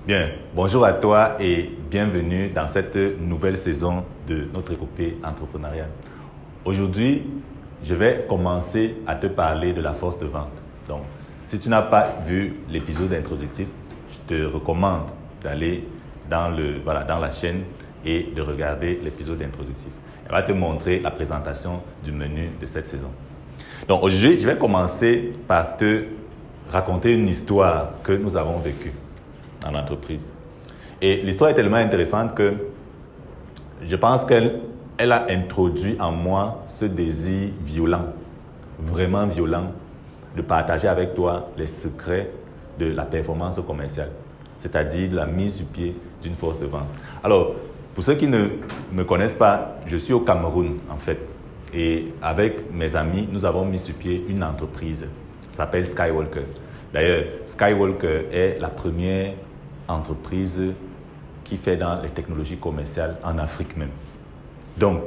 Bien, bonjour à toi et bienvenue dans cette nouvelle saison de notre épopée entrepreneuriale. Aujourd'hui, je vais commencer à te parler de la force de vente. Donc, si tu n'as pas vu l'épisode introductif, je te recommande d'aller dans la chaîne et de regarder l'épisode introductif. Elle va te montrer la présentation du menu de cette saison. Donc, aujourd'hui, je vais commencer par te raconter une histoire que nous avons vécue en entreprise. Et l'histoire est tellement intéressante que je pense qu'elle a introduit en moi ce désir violent, vraiment violent, de partager avec toi les secrets de la performance commerciale, c'est-à-dire de la mise sur pied d'une force de vente. Alors, pour ceux qui ne me connaissent pas, je suis au Cameroun en fait. Et avec mes amis, nous avons mis sur pied une entreprise qui s'appelle Skywalker. D'ailleurs, Skywalker est la première entreprise qui fait dans les technologies commerciales en Afrique même. Donc,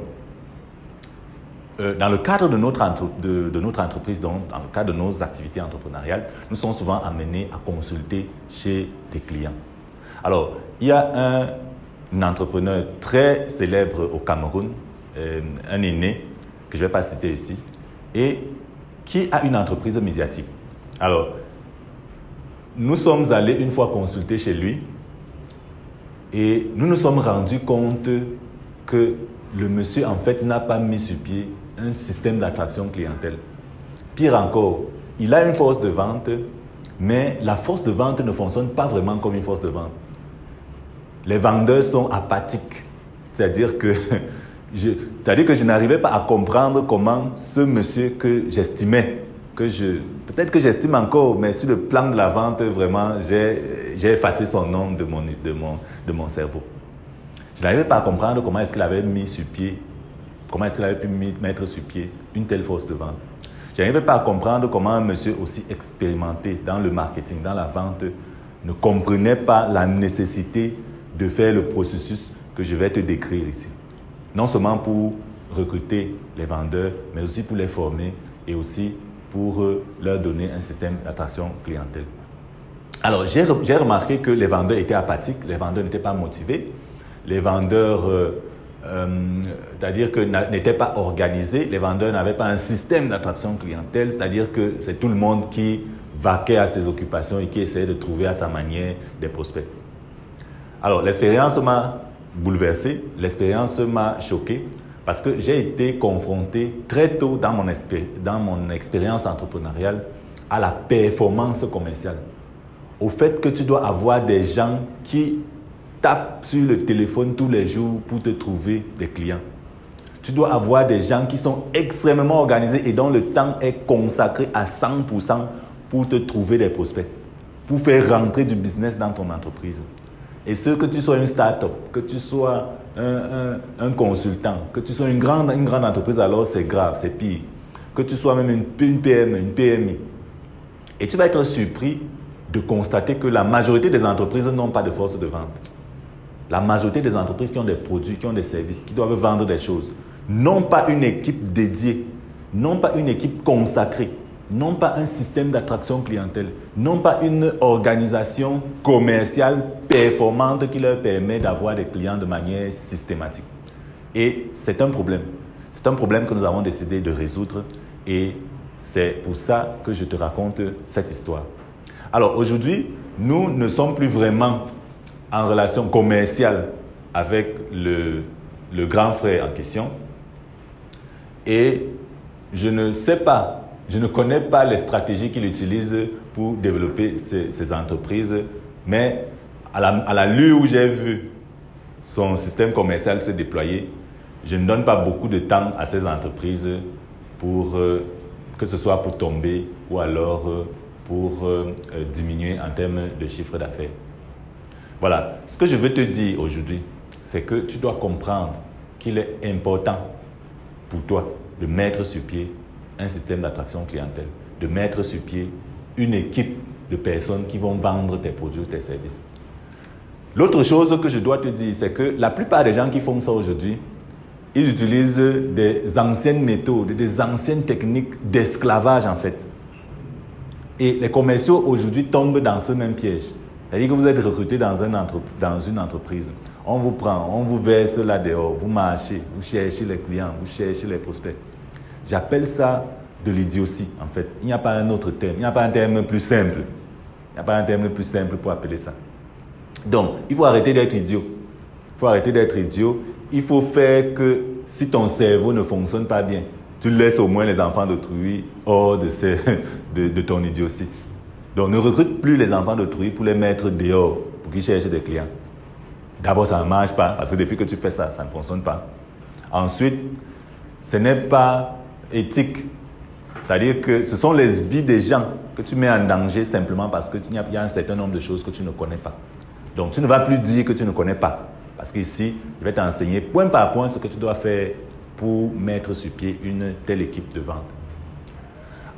dans le cadre de notre entreprise, donc dans le cadre de nos activités entrepreneuriales, nous sommes souvent amenés à consulter chez des clients. Alors, il y a un entrepreneur très célèbre au Cameroun, un aîné, que je ne vais pas citer ici, et qui a une entreprise médiatique. Alors, nous sommes allés une fois consulter chez lui et nous nous sommes rendus compte que le monsieur, en fait, n'a pas mis sur pied un système d'attraction clientèle. Pire encore, il a une force de vente, mais la force de vente ne fonctionne pas vraiment comme une force de vente. Les vendeurs sont apathiques, c'est-à-dire que je n'arrivais pas à comprendre comment ce monsieur que j'estimais, peut-être que j'estime encore, mais sur le plan de la vente, vraiment, j'ai effacé son nom de mon cerveau. Je n'arrivais pas à comprendre comment est-ce qu'il avait mis sur pied, comment est-ce qu'il avait pu mettre sur pied une telle force de vente. Je n'arrivais pas à comprendre comment un monsieur aussi expérimenté dans le marketing, dans la vente, ne comprenait pas la nécessité de faire le processus que je vais te décrire ici. Non seulement pour recruter les vendeurs, mais aussi pour les former et aussi pour leur donner un système d'attraction clientèle. Alors, j'ai remarqué que les vendeurs étaient apathiques, les vendeurs n'étaient pas motivés, les vendeurs, c'est-à-dire que n'étaient pas organisés, les vendeurs n'avaient pas un système d'attraction clientèle, c'est-à-dire que c'est tout le monde qui vaquait à ses occupations et qui essayait de trouver à sa manière des prospects. Alors, l'expérience m'a bouleversé, l'expérience m'a choqué, parce que j'ai été confronté très tôt dans mon expérience entrepreneuriale à la performance commerciale. Au fait que tu dois avoir des gens qui tapent sur le téléphone tous les jours pour te trouver des clients. Tu dois avoir des gens qui sont extrêmement organisés et dont le temps est consacré à 100% pour te trouver des prospects, pour faire rentrer du business dans ton entreprise. Et que tu sois une start-up, que tu sois un consultant, que tu sois une grande entreprise, alors c'est grave, c'est pire. Que tu sois même une PME, une PMI. Et tu vas être surpris de constater que la majorité des entreprises n'ont pas de force de vente. La majorité des entreprises qui ont des produits, qui ont des services, qui doivent vendre des choses, n'ont pas une équipe dédiée, n'ont pas une équipe consacrée, n'ont pas un système d'attraction clientèle, n'ont pas une organisation commerciale performante qui leur permet d'avoir des clients de manière systématique. Et c'est un problème. C'est un problème que nous avons décidé de résoudre et c'est pour ça que je te raconte cette histoire. Alors aujourd'hui, nous ne sommes plus vraiment en relation commerciale avec le grand frère en question et je ne connais pas les stratégies qu'il utilise pour développer ces entreprises, mais à l'allure où j'ai vu son système commercial se déployer, je ne donne pas beaucoup de temps à ces entreprises que ce soit pour tomber ou alors pour diminuer en termes de chiffre d'affaires. Voilà, ce que je veux te dire aujourd'hui, c'est que tu dois comprendre qu'il est important pour toi de mettre sur pied un système d'attraction clientèle, de mettre sur pied une équipe de personnes qui vont vendre tes produits ou tes services. L'autre chose que je dois te dire, c'est que la plupart des gens qui font ça aujourd'hui, ils utilisent des anciennes méthodes, des anciennes techniques d'esclavage en fait. Et les commerciaux aujourd'hui tombent dans ce même piège. C'est-à-dire que vous êtes recruté dans une entreprise. On vous prend, on vous verse là dehors, vous marchez, vous cherchez les clients, vous cherchez les prospects. J'appelle ça de l'idiotie, en fait. Il n'y a pas un autre terme, il n'y a pas un terme plus simple. Il n'y a pas un terme plus simple pour appeler ça. Donc, il faut arrêter d'être idiot. Il faut arrêter d'être idiot. Il faut faire que si ton cerveau ne fonctionne pas bien, tu laisses au moins les enfants d'autrui hors de ton idiotie. Donc, ne recrute plus les enfants d'autrui pour les mettre dehors, pour qu'ils cherchent des clients. D'abord, ça ne marche pas, parce que depuis que tu fais ça, ça ne fonctionne pas. Ensuite, ce n'est pas éthique. C'est-à-dire que ce sont les vies des gens que tu mets en danger simplement parce qu'il y a un certain nombre de choses que tu ne connais pas. Donc, tu ne vas plus dire que tu ne connais pas. Parce qu'ici, je vais t'enseigner point par point ce que tu dois faire pour mettre sur pied une telle équipe de vente.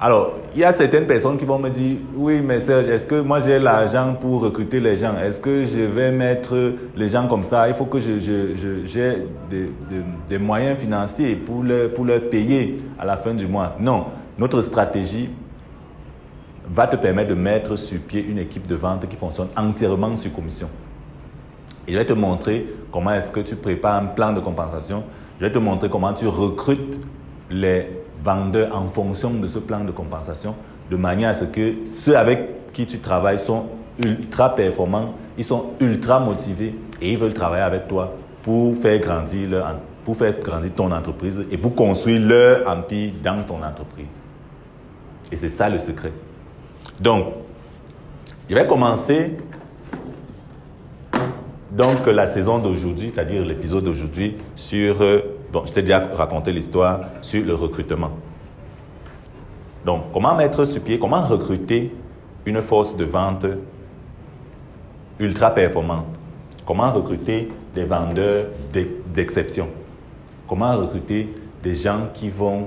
Alors, il y a certaines personnes qui vont me dire, oui, mais Serge, est-ce que moi j'ai l'argent pour recruter les gens? Est-ce que je vais mettre les gens comme ça? Il faut que j'ai des moyens financiers pour leur payer à la fin du mois. Non, notre stratégie va te permettre de mettre sur pied une équipe de vente qui fonctionne entièrement sur commission. Et je vais te montrer comment est-ce que tu prépares un plan de compensation. Je vais te montrer comment tu recrutes les vendeurs en fonction de ce plan de compensation, de manière à ce que ceux avec qui tu travailles sont ultra performants, ils sont ultra motivés et ils veulent travailler avec toi pour faire grandir ton entreprise et pour construire leur empire dans ton entreprise. Et c'est ça le secret. Donc, je vais commencer donc la saison d'aujourd'hui, c'est-à-dire l'épisode d'aujourd'hui sur, je t'ai déjà raconté l'histoire sur le recrutement. Donc, comment mettre sur pied, comment recruter une force de vente ultra performante? Comment recruter des vendeurs d'exception? Comment recruter des gens qui vont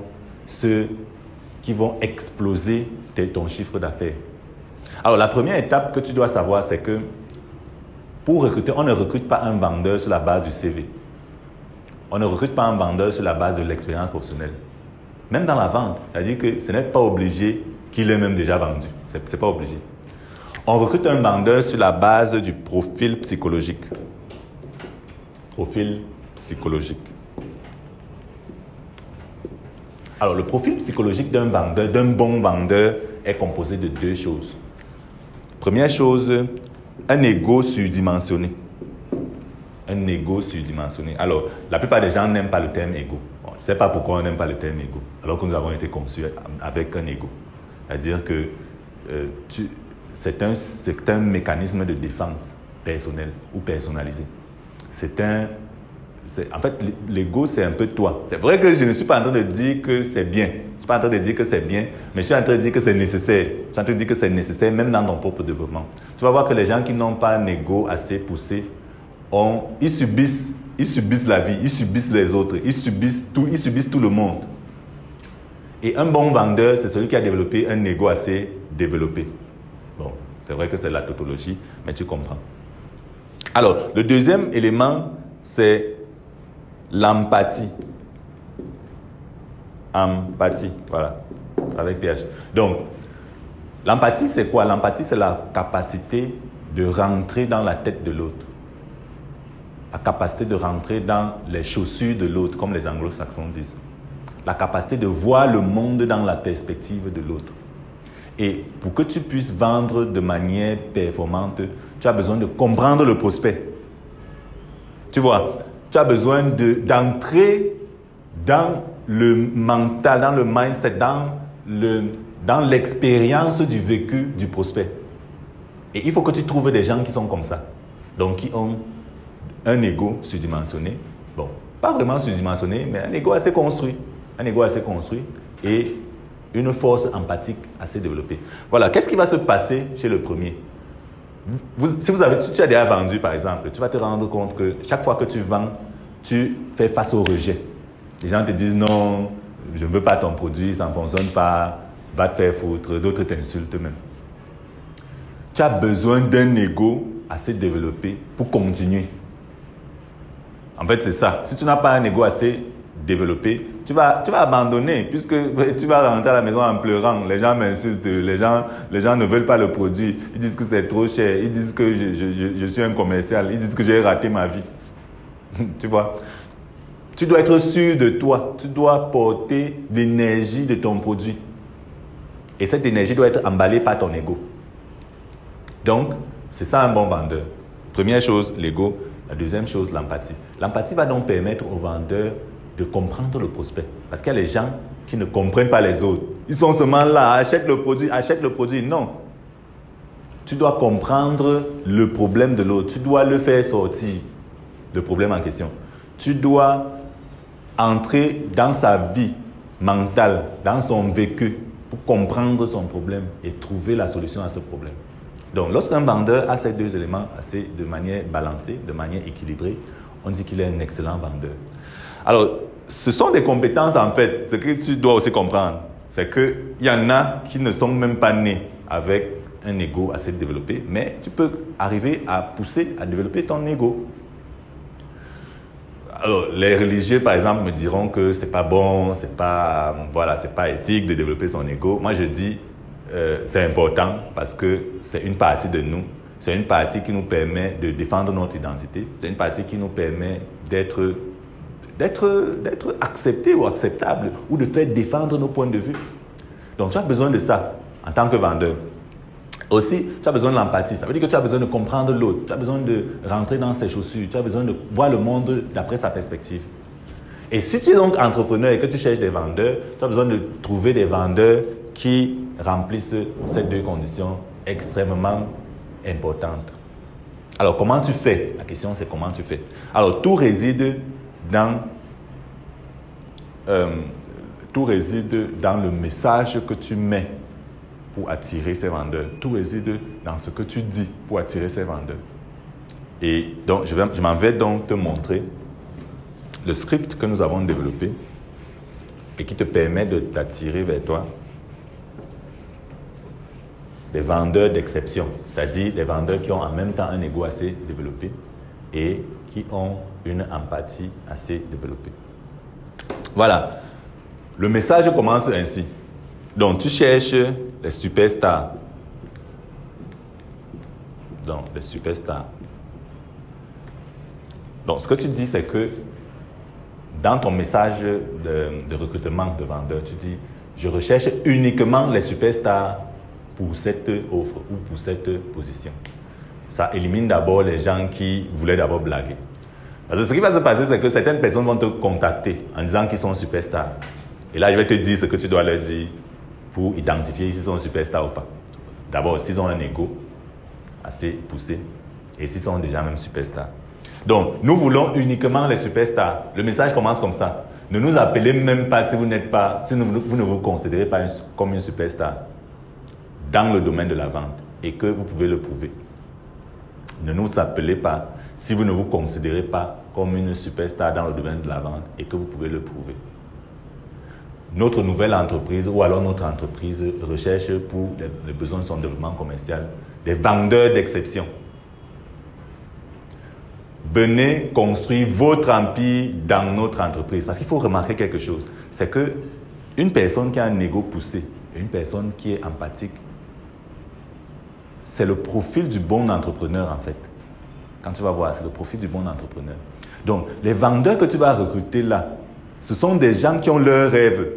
exploser ton chiffre d'affaires? Alors, la première étape que tu dois savoir, c'est que pour recruter, on ne recrute pas un vendeur sur la base du CV. On ne recrute pas un vendeur sur la base de l'expérience professionnelle. Même dans la vente, c'est-à-dire que ce n'est pas obligé qu'il ait même déjà vendu. C'est pas obligé. On recrute un vendeur sur la base du profil psychologique. Profil psychologique. Alors, le profil psychologique d'un vendeur, d'un bon vendeur, est composé de deux choses. Première chose, un ego surdimensionné. Un ego surdimensionné. Alors, la plupart des gens n'aiment pas le terme ego. Bon, je ne sais pas pourquoi on n'aime pas le terme ego, alors que nous avons été conçus avec un ego. C'est-à-dire que c'est un mécanisme de défense personnel ou personnalisé. En fait, l'ego, c'est un peu toi. C'est vrai que je ne suis pas en train de dire que c'est bien. Je ne suis pas en train de dire que c'est bien, mais je suis en train de dire que c'est nécessaire. Je suis en train de dire que c'est nécessaire même dans ton propre développement. Tu vas voir que les gens qui n'ont pas un ego assez poussé, ils subissent la vie, ils subissent les autres, ils subissent tout le monde. Et un bon vendeur, c'est celui qui a développé un ego assez développé. Bon, c'est vrai que c'est la tautologie, mais tu comprends. Alors, le deuxième élément, c'est l'empathie. Empathie, voilà, avec PH. Donc, l'empathie, c'est quoi? L'empathie, c'est la capacité de rentrer dans la tête de l'autre. La capacité de rentrer dans les chaussures de l'autre, comme les anglo-saxons disent. La capacité de voir le monde dans la perspective de l'autre. Et pour que tu puisses vendre de manière performante, tu as besoin de comprendre le prospect. Tu vois, tu as besoin d'entrer dans le mental, dans le mindset, dans l'expérience du vécu du prospect. Et il faut que tu trouves des gens qui sont comme ça. Donc, qui ont un ego surdimensionné. Bon, pas vraiment surdimensionné, mais un ego assez construit. Un ego assez construit et une force empathique assez développée. Voilà, qu'est-ce qui va se passer chez le premier? Si tu as déjà vendu, par exemple, tu vas te rendre compte que chaque fois que tu vends, tu fais face au rejet. Les gens te disent non, je ne veux pas ton produit, ça ne fonctionne pas, va te faire foutre, d'autres t'insultent même. Tu as besoin d'un ego assez développé pour continuer. En fait, c'est ça. Si tu n'as pas un ego assez développer, tu vas abandonner puisque tu vas rentrer à la maison en pleurant. Les gens m'insultent, les gens ne veulent pas le produit. Ils disent que c'est trop cher, ils disent que je suis un commercial, ils disent que j'ai raté ma vie. Tu vois? Tu dois être sûr de toi, tu dois porter l'énergie de ton produit. Et cette énergie doit être emballée par ton ego. Donc, c'est ça un bon vendeur. Première chose, l'ego. La deuxième chose, l'empathie. L'empathie va donc permettre au vendeur de comprendre le prospect. Parce qu'il y a les gens qui ne comprennent pas les autres. Ils sont seulement là, achète le produit. Non. Tu dois comprendre le problème de l'autre. Tu dois le faire sortir, le problème en question. Tu dois entrer dans sa vie mentale, dans son vécu, pour comprendre son problème et trouver la solution à ce problème. Donc, lorsqu'un vendeur a ces deux éléments de manière balancée, de manière équilibrée, on dit qu'il est un excellent vendeur. Alors, ce sont des compétences en fait. Ce que tu dois aussi comprendre, c'est qu'il y en a qui ne sont même pas nés avec un ego assez développé, mais tu peux arriver à pousser à développer ton ego. Alors, les religieux, par exemple, me diront que c'est pas bon, c'est pas éthique de développer son ego. Moi, je dis, c'est important parce que c'est une partie de nous. C'est une partie qui nous permet de défendre notre identité. C'est une partie qui nous permet d'être accepté ou acceptable ou de faire défendre nos points de vue. Donc, tu as besoin de ça en tant que vendeur. Aussi, tu as besoin de l'empathie. Ça veut dire que tu as besoin de comprendre l'autre. Tu as besoin de rentrer dans ses chaussures. Tu as besoin de voir le monde d'après sa perspective. Et si tu es donc entrepreneur et que tu cherches des vendeurs, tu as besoin de trouver des vendeurs qui remplissent ces deux conditions extrêmement importantes. Alors, comment tu fais? La question, c'est comment tu fais. Alors, tout réside dans le message que tu mets pour attirer ces vendeurs. Tout réside dans ce que tu dis pour attirer ces vendeurs. Et donc, je m'en vais donc te montrer le script que nous avons développé et qui te permet de t'attirer vers toi des vendeurs d'exception, c'est-à-dire des vendeurs qui ont en même temps un ego assez développé et qui ont une empathie assez développée. Voilà. Le message commence ainsi. Donc, tu cherches les superstars. Donc, les superstars. Donc, ce que tu dis, c'est que dans ton message de recrutement de vendeur, tu dis, je recherche uniquement les superstars pour cette offre ou pour cette position. Ça élimine d'abord les gens qui voulaient d'abord blaguer. Parce que ce qui va se passer, c'est que certaines personnes vont te contacter en disant qu'ils sont superstars. Et là, je vais te dire ce que tu dois leur dire pour identifier s'ils sont superstars ou pas. D'abord, s'ils ont un ego assez poussé et s'ils sont déjà même superstars. Donc, nous voulons uniquement les superstars. Le message commence comme ça. Ne nous appelez même pas si vous ne vous considérez pas comme une superstar dans le domaine de la vente et que vous pouvez le prouver. Ne nous appelez pas si vous ne vous considérez pas comme une superstar dans le domaine de la vente et que vous pouvez le prouver. Notre nouvelle entreprise ou alors notre entreprise recherche pour les besoins de son développement commercial des vendeurs d'exception. Venez construire votre empire dans notre entreprise. Parce qu'il faut remarquer quelque chose. C'est qu'une personne qui a un ego poussé et une personne qui est empathique, c'est le profil du bon entrepreneur en fait. Quand tu vas voir, c'est le profil du bon entrepreneur. Donc, les vendeurs que tu vas recruter là, ce sont des gens qui ont leurs rêves.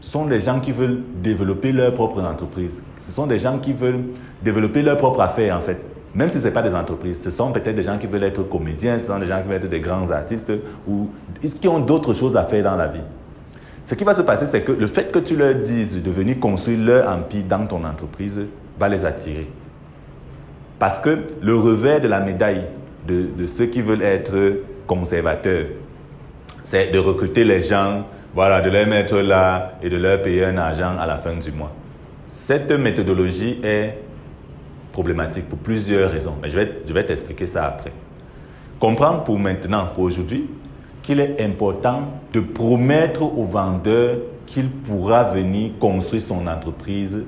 Ce sont des gens qui veulent développer leur propre entreprise. Ce sont des gens qui veulent développer leur propre affaire en fait. Même si ce n'est pas des entreprises, ce sont peut-être des gens qui veulent être comédiens, ce sont des gens qui veulent être des grands artistes ou qui ont d'autres choses à faire dans la vie. Ce qui va se passer, c'est que le fait que tu leur dises de venir construire leur empire dans ton entreprise va les attirer. Parce que le revers de la médaille de ceux qui veulent être conservateurs, c'est de recruter les gens, voilà, de les mettre là et de leur payer un argent à la fin du mois. Cette méthodologie est problématique pour plusieurs raisons, mais je vais t'expliquer ça après. Comprends pour maintenant, pour aujourd'hui, qu'il est important de promettre au vendeur qu'il pourra venir construire son entreprise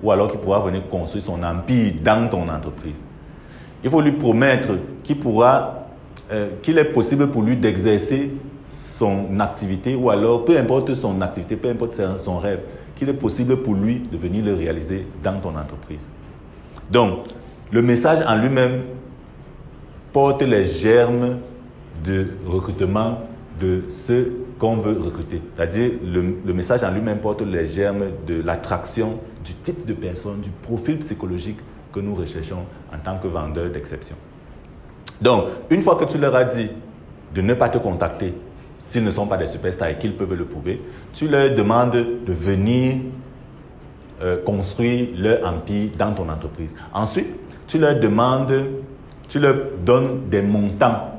ou alors qu'il pourra venir construire son empire dans ton entreprise. Il faut lui promettre qu'il est possible pour lui d'exercer son activité ou alors peu importe son activité, peu importe son rêve, qu'il est possible pour lui de venir le réaliser dans ton entreprise. Donc, le message en lui-même porte les germes de recrutement de ceux qu'on veut recruter. C'est-à-dire, le message en lui-même porte les germes de l'attraction, du type de personne, du profil psychologique que nous recherchons en tant que vendeur d'exception. Donc, une fois que tu leur as dit de ne pas te contacter s'ils ne sont pas des superstars et qu'ils peuvent le prouver, tu leur demandes de venir construire leur empire dans ton entreprise. Ensuite, tu leur donnes des montants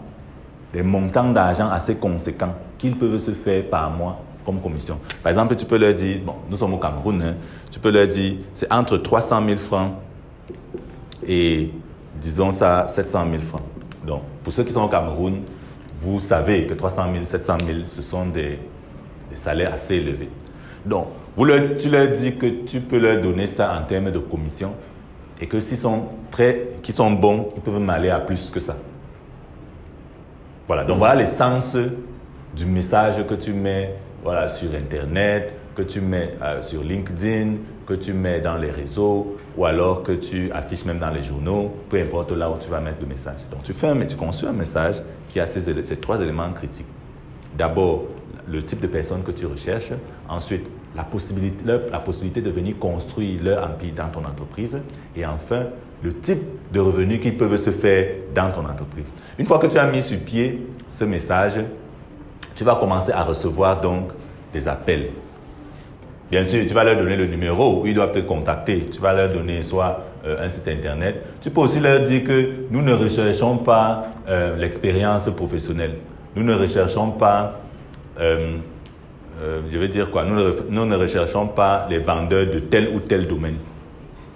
d'argent assez conséquents qu'ils peuvent se faire par mois comme commission. Par exemple, tu peux leur dire, bon, nous sommes au Cameroun, hein, tu peux leur dire, c'est entre 300 000 francs et, disons ça, 700 000 francs. Donc, pour ceux qui sont au Cameroun, vous savez que 300 000, 700 000, ce sont des salaires assez élevés. Donc, tu leur dis que tu peux leur donner ça en termes de commission et que s'ils sont bons, ils peuvent m'aller à plus que ça. Voilà, donc voilà l'essence du message que tu mets sur Internet, que tu mets sur LinkedIn, que tu mets dans les réseaux ou alors que tu affiches même dans les journaux, peu importe là où tu vas mettre le message. Donc tu construis un message qui a ces trois éléments critiques. D'abord, le type de personne que tu recherches. Ensuite, la possibilité de venir construire leur empire dans ton entreprise. Et enfin, le type de revenus qu'ils peuvent se faire dans ton entreprise. Une fois que tu as mis sur pied ce message, tu vas commencer à recevoir donc des appels. Bien sûr, tu vas leur donner le numéro où ils doivent te contacter. Tu vas leur donner soit un site internet. Tu peux aussi leur dire que nous ne recherchons pas l'expérience professionnelle. Nous ne recherchons pas, je veux dire quoi, nous ne recherchons pas les vendeurs de tel ou tel domaine.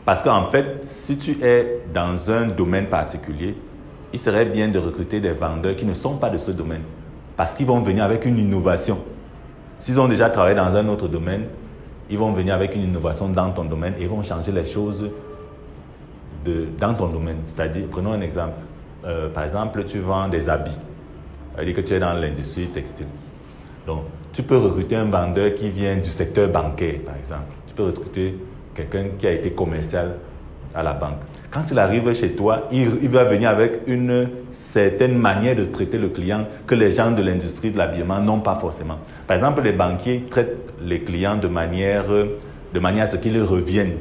Parce qu'en fait, si tu es dans un domaine particulier, il serait bien de recruter des vendeurs qui ne sont pas de ce domaine. Parce qu'ils vont venir avec une innovation. S'ils ont déjà travaillé dans un autre domaine, ils vont venir avec une innovation dans ton domaine et ils vont changer les choses dans ton domaine. C'est-à-dire, prenons un exemple. Par exemple, tu vends des habits. Ça veut dire que tu es dans l'industrie textile. Donc, tu peux recruter un vendeur qui vient du secteur bancaire, par exemple. Tu peux recruter quelqu'un qui a été commercial à la banque. Quand il arrive chez toi, il va venir avec une certaine manière de traiter le client que les gens de l'industrie de l'habillement n'ont pas forcément. Par exemple, les banquiers traitent les clients de manière à ce qu'ils reviennent.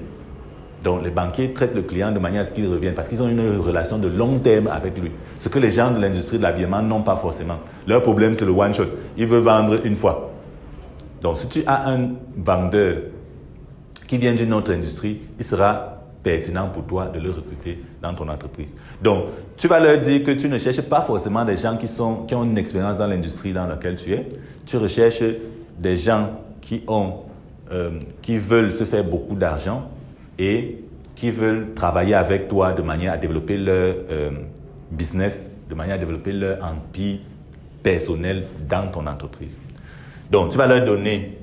Donc, les banquiers traitent le client de manière à ce qu'il revienne parce qu'ils ont une relation de long terme avec lui. Ce que les gens de l'industrie de l'habillement n'ont pas forcément. Leur problème, c'est le one shot. Il veut vendre une fois. Donc, si tu as un vendeur qui vient d'une autre industrie, il sera pertinent pour toi de le recruter dans ton entreprise. Donc, tu vas leur dire que tu ne cherches pas forcément des gens qui ont une expérience dans l'industrie dans laquelle tu es. Tu recherches des gens qui veulent se faire beaucoup d'argent et qui veulent travailler avec toi de manière à développer leur business, de manière à développer leur empire personnel dans ton entreprise. Donc, tu vas leur donner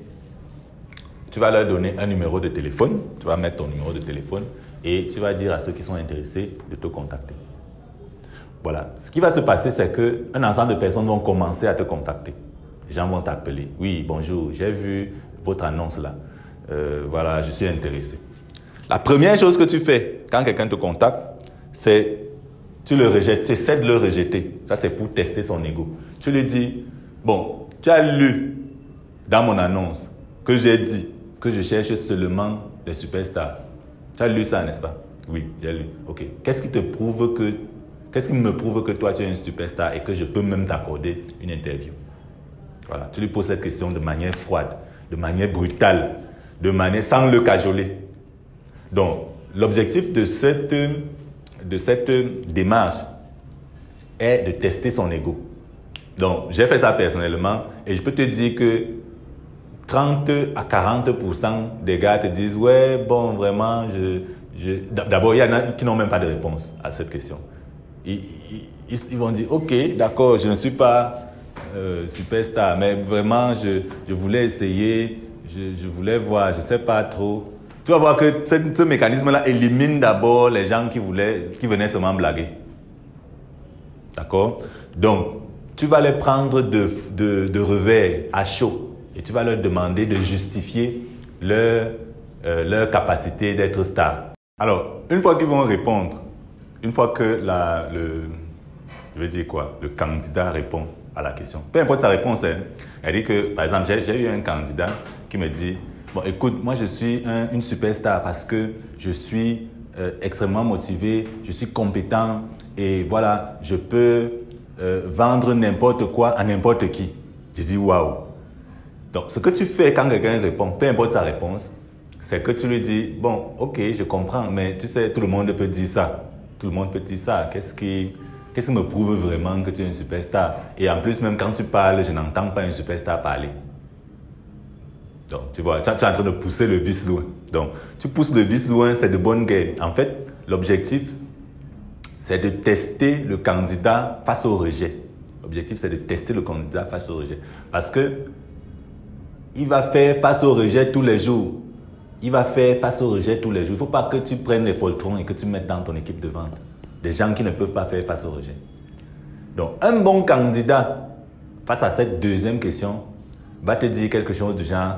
un numéro de téléphone, tu vas mettre ton numéro de téléphone et tu vas dire à ceux qui sont intéressés de te contacter. Voilà. Ce qui va se passer, c'est qu'un ensemble de personnes vont commencer à te contacter. Les gens vont t'appeler. Oui, bonjour, j'ai vu votre annonce là. Voilà, je suis intéressé. La première chose que tu fais quand quelqu'un te contacte, c'est tu le rejettes, tu essaies de le rejeter. Ça, c'est pour tester son ego. Tu lui dis, bon, tu as lu dans mon annonce que j'ai dit que je cherche seulement les superstars. Tu as lu ça, n'est-ce pas? Oui, j'ai lu. OK. Qu'est-ce qui me prouve que toi, tu es une superstar et que je peux même t'accorder une interview? Voilà. Tu lui poses cette question de manière froide, de manière brutale, de manière sans le cajoler. Donc, l'objectif de cette démarche est de tester son ego. Donc, j'ai fait ça personnellement et je peux te dire que 30 à 40% des gars te disent « Ouais, bon, vraiment, D'abord, il y en a qui n'ont même pas de réponse à cette question. Ils vont dire « Ok, d'accord, je ne suis pas superstar, mais vraiment, je voulais essayer, je voulais voir, je ne sais pas trop. » Tu vas voir que ce mécanisme-là élimine d'abord les gens qui venaient seulement blaguer. D'accord? Donc, tu vas les prendre de revers à chaud et tu vas leur demander de justifier leur capacité d'être star. Alors, une fois qu'ils vont répondre, une fois que le candidat répond à la question, peu importe sa réponse, elle dit que, par exemple, j'ai eu un candidat qui me dit, bon, écoute, moi je suis une superstar parce que je suis extrêmement motivé, je suis compétent et voilà, je peux vendre n'importe quoi à n'importe qui. Je dis waouh. Donc, ce que tu fais quand quelqu'un répond, peu importe sa réponse, c'est que tu lui dis, bon, ok, je comprends, mais tu sais, tout le monde peut dire ça. Tout le monde peut dire ça. Qu'est-ce qui me prouve vraiment que tu es une superstar? Et en plus, même quand tu parles, je n'entends pas une superstar parler. Donc, tu vois, tu es en train de pousser le vice loin. Donc, tu pousses le vice loin, c'est de bonne guerre. En fait, l'objectif, c'est de tester le candidat face au rejet. L'objectif, c'est de tester le candidat face au rejet. Parce que il va faire face au rejet tous les jours. Il va faire face au rejet tous les jours. Il ne faut pas que tu prennes les poltrons et que tu mettes dans ton équipe de vente des gens qui ne peuvent pas faire face au rejet. Donc, un bon candidat, face à cette deuxième question, va te dire quelque chose du genre,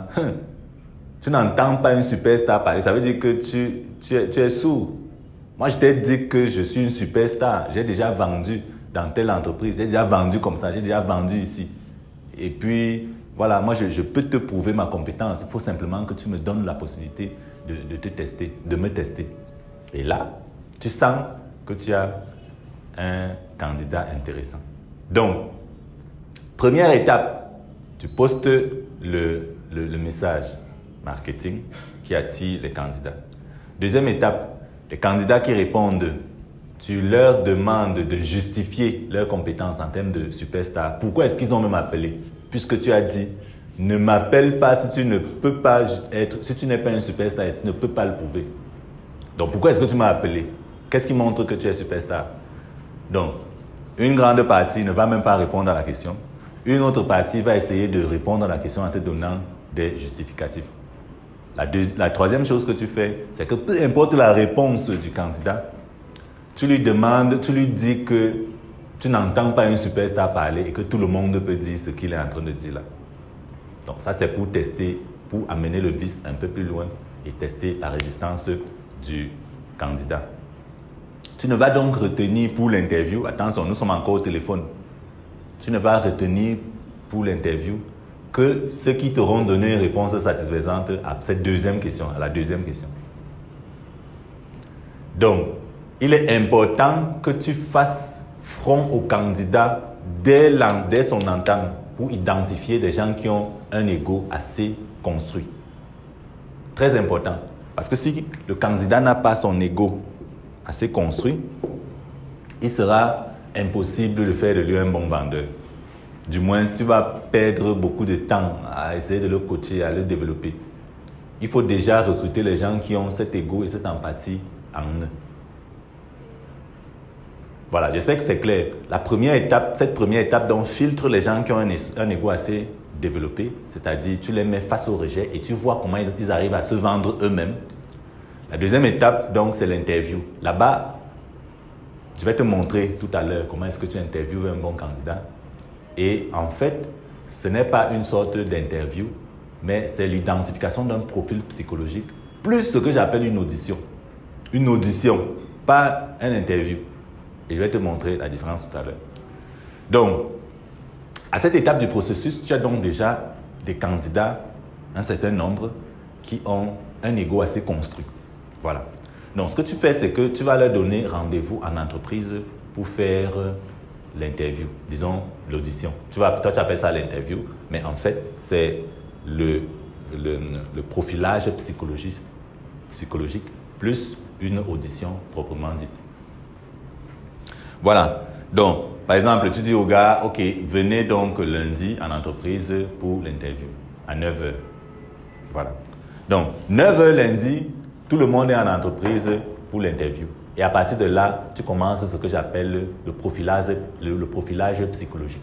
tu n'entends pas une superstar parler, ça veut dire que tu es sourd. Moi, je t'ai dit que je suis une superstar. J'ai déjà vendu dans telle entreprise. J'ai déjà vendu comme ça. J'ai déjà vendu ici. Et puis, voilà, moi, je peux te prouver ma compétence. Il faut simplement que tu me donnes la possibilité de te tester, de me tester. Et là, tu sens que tu as un candidat intéressant. Donc, première étape, tu postes le message marketing qui attire les candidats. Deuxième étape, les candidats qui répondent, tu leur demandes de justifier leurs compétences en termes de superstar. Pourquoi est-ce qu'ils ont même appelé? Puisque tu as dit, ne m'appelle pas si tu ne peux pas être, si tu n'es pas un superstar et tu ne peux pas le prouver. Donc, pourquoi est-ce que tu m'as appelé? Qu'est-ce qui montre que tu es superstar? Donc, une grande partie ne va même pas répondre à la question. Une autre partie va essayer de répondre à la question en te donnant des justificatifs. La troisième chose que tu fais, c'est que peu importe la réponse du candidat, tu lui demandes, tu lui dis que tu n'entends pas une superstar parler et que tout le monde peut dire ce qu'il est en train de dire là. Donc ça, c'est pour tester, pour amener le vice un peu plus loin et tester la résistance du candidat. Tu ne vas donc retenir pour l'interview, attention, nous sommes encore au téléphone, tu ne vas retenir pour l'interview que ceux qui t'auront donné une réponse satisfaisante à cette deuxième question, à la deuxième question. Donc, il est important que tu fasses front au candidat dès son entame pour identifier des gens qui ont un ego assez construit. Très important. Parce que si le candidat n'a pas son ego assez construit, il sera impossible de faire de lui un bon vendeur. Du moins, tu vas perdre beaucoup de temps à essayer de le coacher, à le développer. Il faut déjà recruter les gens qui ont cet ego et cette empathie en eux. Voilà, j'espère que c'est clair. Cette première étape, donc, filtre les gens qui ont un ego assez développé, c'est-à-dire tu les mets face au rejet et tu vois comment ils arrivent à se vendre eux-mêmes. La deuxième étape, donc, c'est l'interview. Là-bas, je vais te montrer tout à l'heure comment est-ce que tu interviews un bon candidat. Et en fait, ce n'est pas une sorte d'interview, mais c'est l'identification d'un profil psychologique, plus ce que j'appelle une audition. Une audition, pas une interview. Et je vais te montrer la différence tout à l'heure. Donc, à cette étape du processus, tu as donc déjà des candidats, un certain nombre, qui ont un ego assez construit. Voilà. Donc, ce que tu fais, c'est que tu vas leur donner rendez-vous en entreprise pour faire l'interview, disons l'audition. Toi, tu appelles ça l'interview, mais en fait, c'est le profilage psychologique plus une audition proprement dite. Voilà. Donc, par exemple, tu dis au gars, OK, venez donc lundi en entreprise pour l'interview à 9h. Voilà. Donc, 9h lundi, tout le monde est en entreprise pour l'interview. Et à partir de là, tu commences ce que j'appelle le profilage psychologique.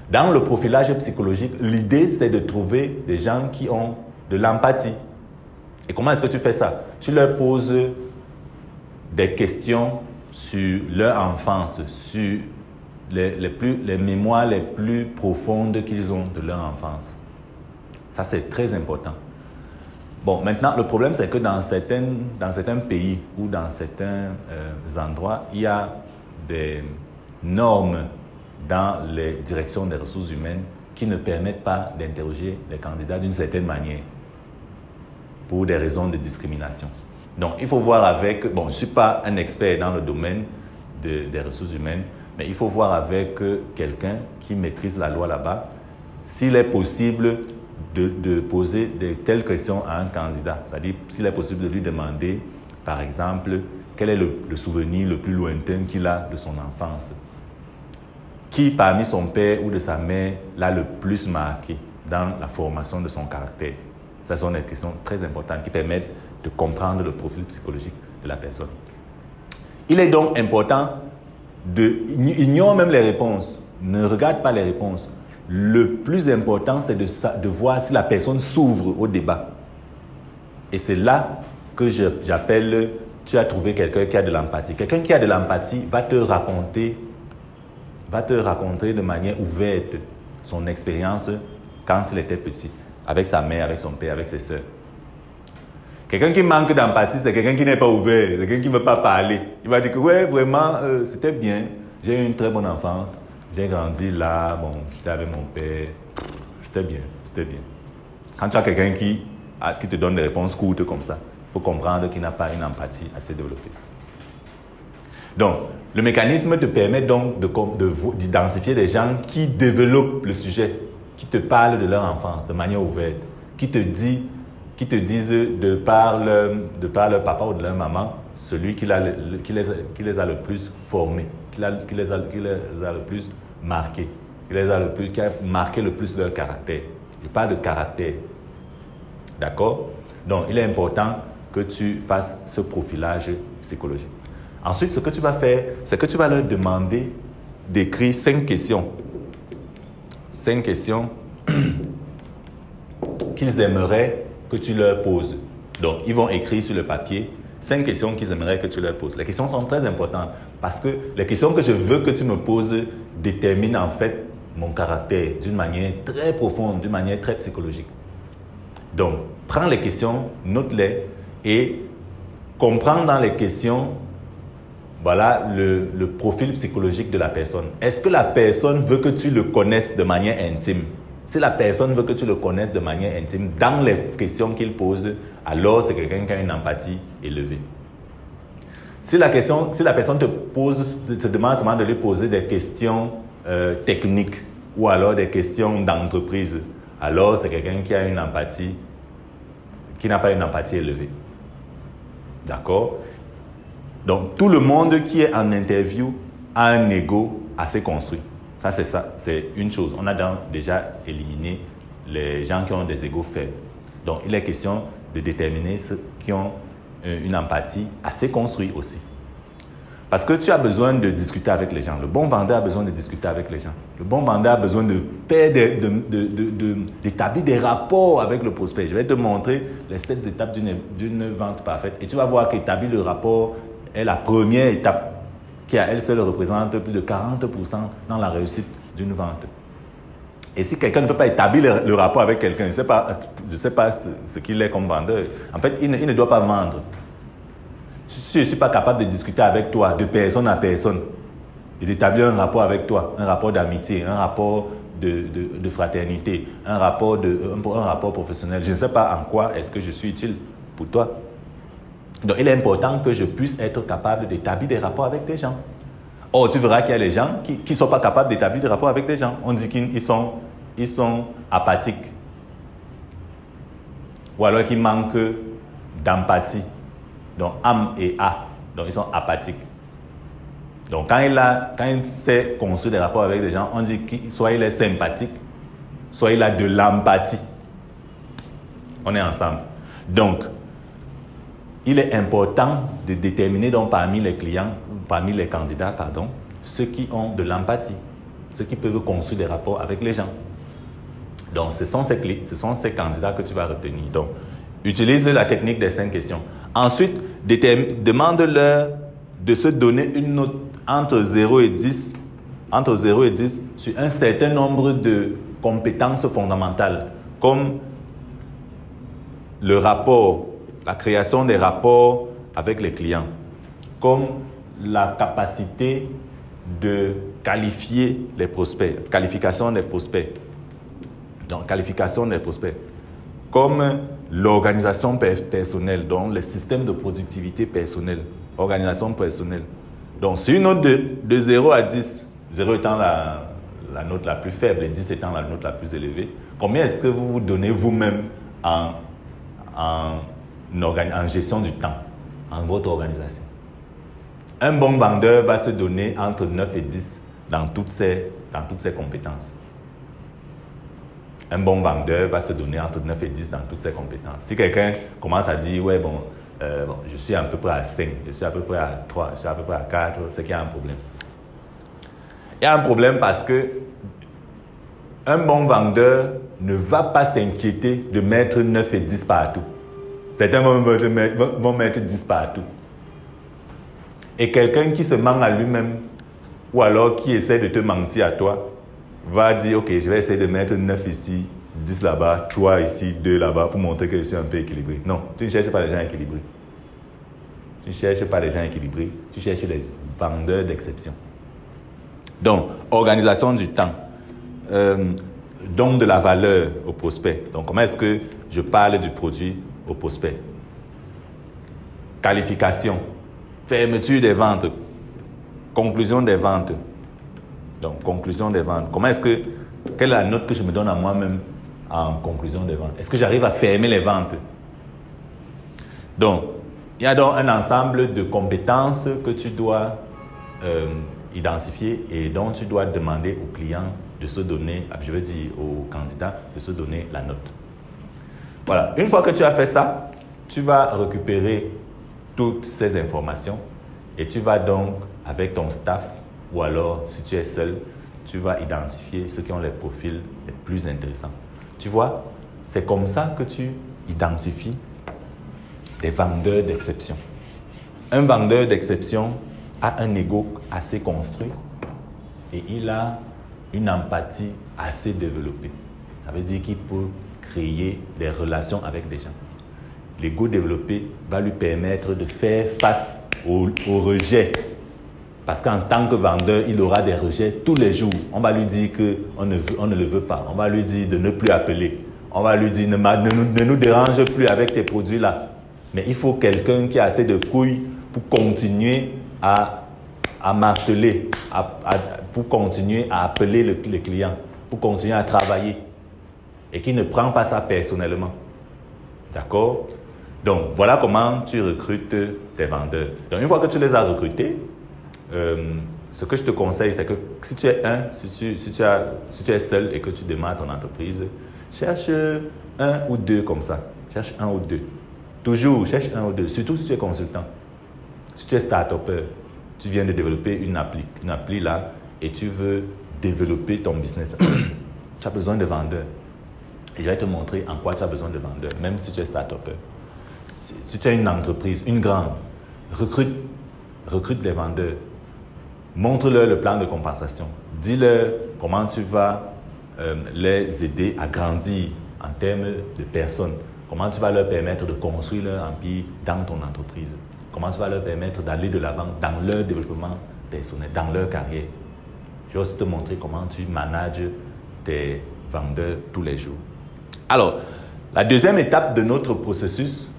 Dans le profilage psychologique, l'idée, c'est de trouver des gens qui ont de l'empathie. Et comment est-ce que tu fais ça? Tu leur poses des questions sur leur enfance, sur les mémoires les plus profondes qu'ils ont de leur enfance. Ça, c'est très important. Bon, maintenant, le problème, c'est que dans certains pays ou dans certains endroits, il y a des normes dans les directions des ressources humaines qui ne permettent pas d'interroger les candidats d'une certaine manière pour des raisons de discrimination. Donc, il faut voir avec... Bon, je ne suis pas un expert dans le domaine des ressources humaines, mais il faut voir avec quelqu'un qui maîtrise la loi là-bas s'il est possible de poser de telles questions à un candidat. C'est-à-dire, s'il est possible de lui demander, par exemple, quel est le souvenir le plus lointain qu'il a de son enfance. Qui, parmi son père ou de sa mère, l'a le plus marqué dans la formation de son caractère. Ce sont des questions très importantes qui permettent de comprendre le profil psychologique de la personne. Il est donc important ignore même les réponses. Ne regarde pas les réponses. Le plus important, c'est de voir si la personne s'ouvre au débat. Et c'est là que j'appelle, tu as trouvé quelqu'un qui a de l'empathie. Quelqu'un qui a de l'empathie va te raconter de manière ouverte son expérience quand il était petit, avec sa mère, avec son père, avec ses sœurs. Quelqu'un qui manque d'empathie, c'est quelqu'un qui n'est pas ouvert, c'est quelqu'un qui ne veut pas parler. Il va dire que ouais, vraiment, c'était bien, j'ai eu une très bonne enfance, j'ai grandi là, bon, j'étais avec mon père, c'était bien. Quand tu as quelqu'un qui te donne des réponses courtes comme ça, il faut comprendre qu'il n'a pas une empathie assez développée. Donc, le mécanisme te permet donc d'identifier des gens qui développent le sujet, qui te parlent de leur enfance de manière ouverte, qui te disent de par leur papa ou de leur maman, celui qui les a le plus formés, qui les a le plus marqués, qui a marqué le plus leur caractère. Je parle de caractère. D'accord? Donc, il est important que tu fasses ce profilage psychologique. Ensuite, ce que tu vas faire, c'est que tu vas leur demander d'écrire 5 questions. 5 questions qu'ils aimeraient que tu leur poses. Donc, ils vont écrire sur le papier 5 questions qu'ils aimeraient que tu leur poses. Les questions sont très importantes parce que les questions que je veux que tu me poses déterminent en fait mon caractère d'une manière très profonde, d'une manière très psychologique. Donc, prends les questions, note-les et comprends dans les questions, voilà le profil psychologique de la personne. Est-ce que la personne veut que tu le connaisses de manière intime? Si la personne veut que tu le connaisses de manière intime, dans les questions qu'il pose, alors c'est quelqu'un qui a une empathie élevée. Si la personne te demande seulement de lui poser des questions techniques ou alors des questions d'entreprise, alors c'est quelqu'un qui a une empathie, qui n'a pas une empathie élevée. D'accord? Donc, tout le monde qui est en interview a un ego assez construit. Ça, c'est une chose. On a déjà éliminé les gens qui ont des égos faibles. Donc, il est question de déterminer ceux qui ont une empathie assez construite aussi. Parce que tu as besoin de discuter avec les gens. Le bon vendeur a besoin de discuter avec les gens. Le bon vendeur a besoin d'établir des rapports avec le prospect. Je vais te montrer les 7 étapes d'une vente parfaite. Et tu vas voir qu'établir le rapport est la première étape qui à elle seule représente plus de 40% dans la réussite d'une vente. Et si quelqu'un ne peut pas établir le rapport avec quelqu'un, je ne sais pas ce qu'il est comme vendeur, en fait, il ne doit pas vendre. Si je ne suis pas capable de discuter avec toi de personne à personne et d'établir un rapport avec toi, un rapport d'amitié, un rapport de fraternité, un rapport professionnel, je ne sais pas en quoi est-ce que je suis utile pour toi. Donc, il est important que je puisse être capable d'établir des rapports avec des gens. Or, tu verras qu'il y a des gens qui ne sont pas capables d'établir des rapports avec des gens. On dit qu'ils sont apathiques. Ou alors qu'ils manquent d'empathie. Donc, âme et A. Donc, ils sont apathiques. Donc, quand il sait construire des rapports avec des gens, on dit que soit il est sympathique, soit il a de l'empathie. On est ensemble. Donc, il est important de déterminer donc parmi les candidats, ceux qui ont de l'empathie, ceux qui peuvent construire des rapports avec les gens. Donc, ce sont ces candidats que tu vas retenir. Donc, utilise la technique des 5 questions. Ensuite, demande-leur de se donner une note entre 0 et 10 entre 0 et 10 sur un certain nombre de compétences fondamentales, comme le rapport, la création des rapports avec les clients, comme la capacité de qualifier les prospects, qualification des prospects. Donc, qualification des prospects. Comme l'organisation personnelle, donc les systèmes de productivité personnelle, organisation personnelle. Donc, sur une note de 0 à 10, 0 étant la note la plus faible et 10 étant la note la plus élevée, combien est-ce que vous vous donnez vous-même en gestion du temps, en votre organisation? Un bon vendeur va se donner entre 9 et 10 dans toutes ses compétences. Un bon vendeur va se donner entre 9 et 10 dans toutes ses compétences. Si quelqu'un commence à dire, ouais, je suis à peu près à 5, je suis à peu près à 3, je suis à peu près à 4, c'est qu'il y a un problème. Il y a un problème parce que un bon vendeur ne va pas s'inquiéter de mettre 9 et 10 partout. Certains vont mettre 10 partout. Et quelqu'un qui se ment à lui-même ou alors qui essaie de te mentir à toi va dire, ok, je vais essayer de mettre 9 ici, 10 là-bas, 3 ici, 2 là-bas pour montrer que je suis un peu équilibré. Non, tu ne cherches pas les gens équilibrés. Tu ne cherches pas les gens équilibrés, tu cherches les vendeurs d'exception. Donc, organisation du temps. Donne de la valeur au prospect. Donc, comment est-ce que je parle du produit au prospect? Qualification. Fermeture des ventes. Conclusion des ventes. Donc, conclusion des ventes. Quelle est la note que je me donne à moi-même en conclusion des ventes? Est-ce que j'arrive à fermer les ventes? Donc, il y a donc un ensemble de compétences que tu dois identifier et dont tu dois demander au client de se donner, je veux dire au candidat, de se donner la note. Voilà. Une fois que tu as fait ça, tu vas récupérer toutes ces informations et tu vas donc, avec ton staff, ou alors, si tu es seul, tu vas identifier ceux qui ont les profils les plus intéressants. Tu vois, c'est comme ça que tu identifies des vendeurs d'exception. Un vendeur d'exception a un ego assez construit et il a une empathie assez développée. Ça veut dire qu'il peut créer des relations avec des gens. L'ego développé va lui permettre de faire face au rejet. Parce qu'en tant que vendeur, il aura des rejets tous les jours. On va lui dire qu'on ne le veut pas. On va lui dire de ne plus appeler. On va lui dire ne nous dérange plus avec tes produits-là. Mais il faut quelqu'un qui a assez de couilles pour continuer à marteler, pour continuer à appeler le client, pour continuer à travailler et qui ne prend pas ça personnellement. D'accord? Donc, voilà comment tu recrutes tes vendeurs. Donc, une fois que tu les as recrutés, ce que je te conseille, c'est que si tu es seul et que tu démarres ton entreprise, cherche un ou deux comme ça. Cherche un ou deux. Toujours, cherche un ou deux. Surtout si tu es consultant. Si tu es start-upper, tu viens de développer une appli là et tu veux développer ton business. Tu as besoin de vendeurs. Et je vais te montrer en quoi tu as besoin de vendeurs, même si tu es start-upper. Si tu as une entreprise, une grande, recrute les vendeurs. Montre-leur le plan de compensation. Dis-leur comment tu vas les aider à grandir en termes de personnes. Comment tu vas leur permettre de construire leur empire dans ton entreprise. Comment tu vas leur permettre d'aller de l'avant dans leur développement personnel, dans leur carrière. Je vais aussi te montrer comment tu manages tes vendeurs tous les jours. Alors, la deuxième étape de notre processus,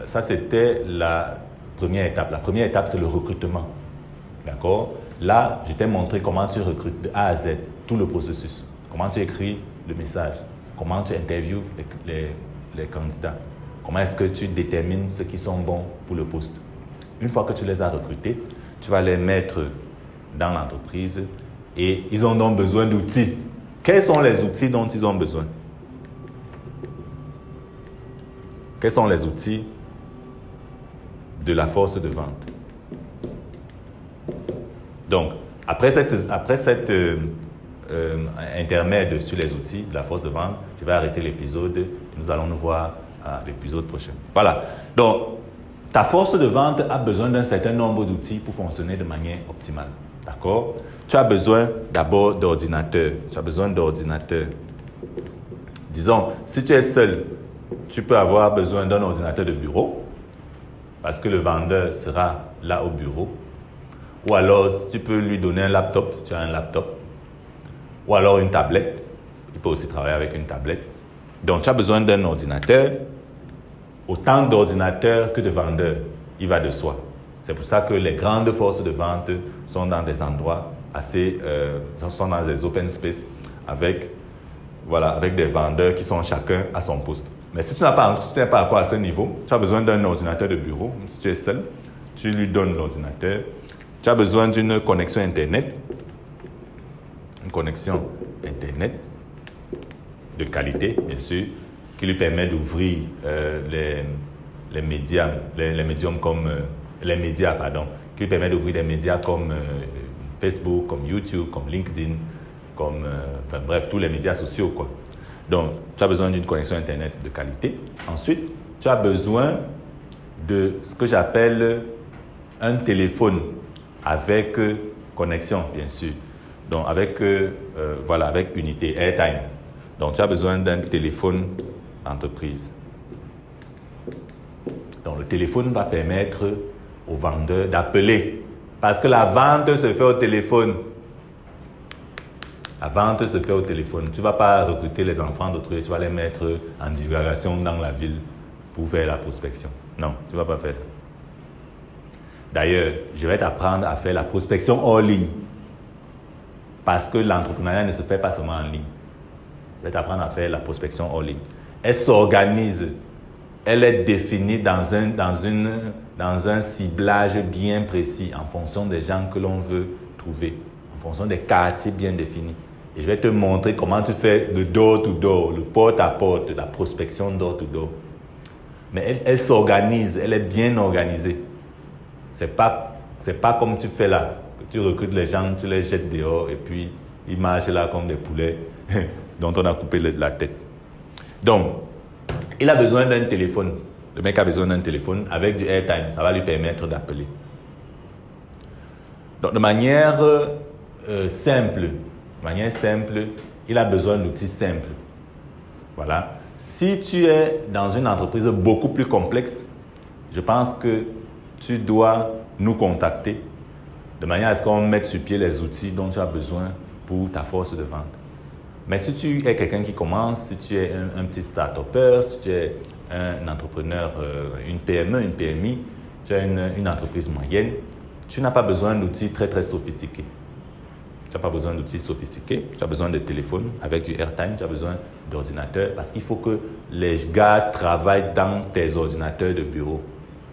ça c'était la première étape. La première étape, c'est le recrutement. D'accord? Là, je t'ai montré comment tu recrutes de A à Z, tout le processus. Comment tu écris le message. Comment tu interviews les candidats. Comment est-ce que tu détermines ceux qui sont bons pour le poste. Une fois que tu les as recrutés, tu vas les mettre dans l'entreprise et ils ont donc besoin d'outils. Quels sont les outils dont ils ont besoin? Quels sont les outils de la force de vente? Donc, après cette intermède sur les outils de la force de vente, je vais arrêter l'épisode et nous allons nous voir à l'épisode prochain. Voilà. Donc, ta force de vente a besoin d'un certain nombre d'outils pour fonctionner de manière optimale. D'accord? tu as besoin d'abord d'ordinateur. Tu as besoin d'ordinateur. Disons, si tu es seul, tu peux avoir besoin d'un ordinateur de bureau parce que le vendeur sera là au bureau. Ou alors, tu peux lui donner un laptop si tu as un laptop. Ou alors une tablette. Il peut aussi travailler avec une tablette. Donc, tu as besoin d'un ordinateur. Autant d'ordinateurs que de vendeurs. Il va de soi. C'est pour ça que les grandes forces de vente sont dans des endroits sont dans des open space avec des vendeurs qui sont chacun à son poste. Mais si tu n'es pas encore à ce niveau, tu as besoin d'un ordinateur de bureau. Si tu es seul, tu lui donnes l'ordinateur. Tu as besoin d'une connexion Internet. Une connexion Internet de qualité, bien sûr, qui lui permet d'ouvrir les médias, qui lui permet d'ouvrir des médias comme Facebook, comme YouTube, comme LinkedIn, bref, tous les médias sociaux, quoi. Donc, tu as besoin d'une connexion Internet de qualité. Ensuite, tu as besoin de ce que j'appelle un téléphone avec connexion, bien sûr. Donc, avec unité, airtime. Donc, tu as besoin d'un téléphone d'entreprise. Donc, le téléphone va permettre aux vendeurs d'appeler. Parce que la vente se fait au téléphone. La vente se fait au téléphone. Tu ne vas pas recruter les enfants d'autrui, tu vas les mettre en divulgation dans la ville pour faire la prospection. Non, tu ne vas pas faire ça. D'ailleurs, je vais t'apprendre à faire la prospection hors ligne. Parce que l'entrepreneuriat ne se fait pas seulement en ligne. Je vais t'apprendre à faire la prospection hors ligne. Elle s'organise. Elle est définie dans un ciblage bien précis en fonction des gens que l'on veut trouver, en fonction des quartiers bien définis. Et je vais te montrer comment tu fais le door-to-door, le porte-à-porte, la prospection door-to-door. Mais elle s'organise, elle est bien organisée. C'est pas comme tu fais là, que tu recrutes les gens, tu les jettes dehors et puis ils marchent là comme des poulets dont on a coupé la tête. Donc, il a besoin d'un téléphone. Le mec a besoin d'un téléphone avec du airtime. Ça va lui permettre d'appeler. Donc, de manière simple, il a besoin d'outils simples. Voilà. Si tu es dans une entreprise beaucoup plus complexe, je pense que tu dois nous contacter de manière à ce qu'on mette sur pied les outils dont tu as besoin pour ta force de vente. Mais si tu es quelqu'un qui commence, si tu es un petit start-upper, si tu es un entrepreneur, une PME, une PMI, tu as une entreprise moyenne, tu n'as pas besoin d'outils très, très sophistiqués. Tu n'as pas besoin d'outils sophistiqués, tu as besoin de téléphone avec du airtime, tu as besoin d'ordinateur parce qu'il faut que les gars travaillent dans tes ordinateurs de bureau.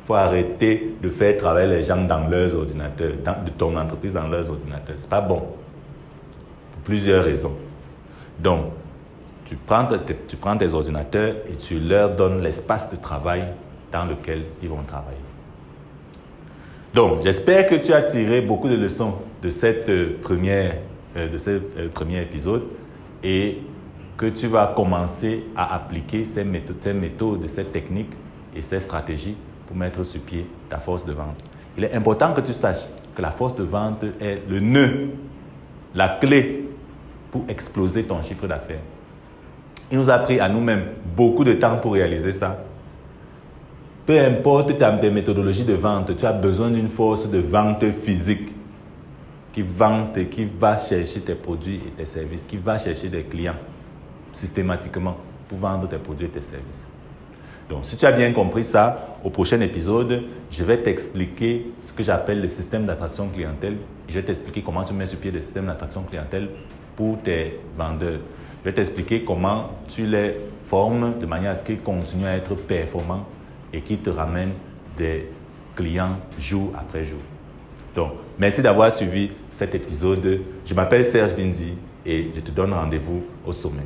Il faut arrêter de faire travailler les gens dans leurs ordinateurs, de ton entreprise dans leurs ordinateurs. Ce n'est pas bon. Pour plusieurs raisons. Donc, tu prends tes ordinateurs et tu leur donnes l'espace de travail dans lequel ils vont travailler. Donc, j'espère que tu as tiré beaucoup de leçons de ce premier épisode et que tu vas commencer à appliquer ces méthodes, ces techniques et ces stratégies pour mettre sur pied ta force de vente. Il est important que tu saches que la force de vente est le nœud, la clé pour exploser ton chiffre d'affaires. Il nous a pris à nous-mêmes beaucoup de temps pour réaliser ça. Peu importe tes méthodologies de vente, tu as besoin d'une force de vente physique qui va chercher tes produits et tes services, qui va chercher des clients systématiquement pour vendre tes produits et tes services. Donc, si tu as bien compris ça, au prochain épisode, je vais t'expliquer ce que j'appelle le système d'attraction clientèle. Je vais t'expliquer comment tu mets sur pied le système d'attraction clientèle pour tes vendeurs. Je vais t'expliquer comment tu les formes de manière à ce qu'ils continuent à être performants et qu'ils te ramènent des clients jour après jour. Donc, merci d'avoir suivi cet épisode. Je m'appelle Serge Bindi et je te donne rendez-vous au sommet.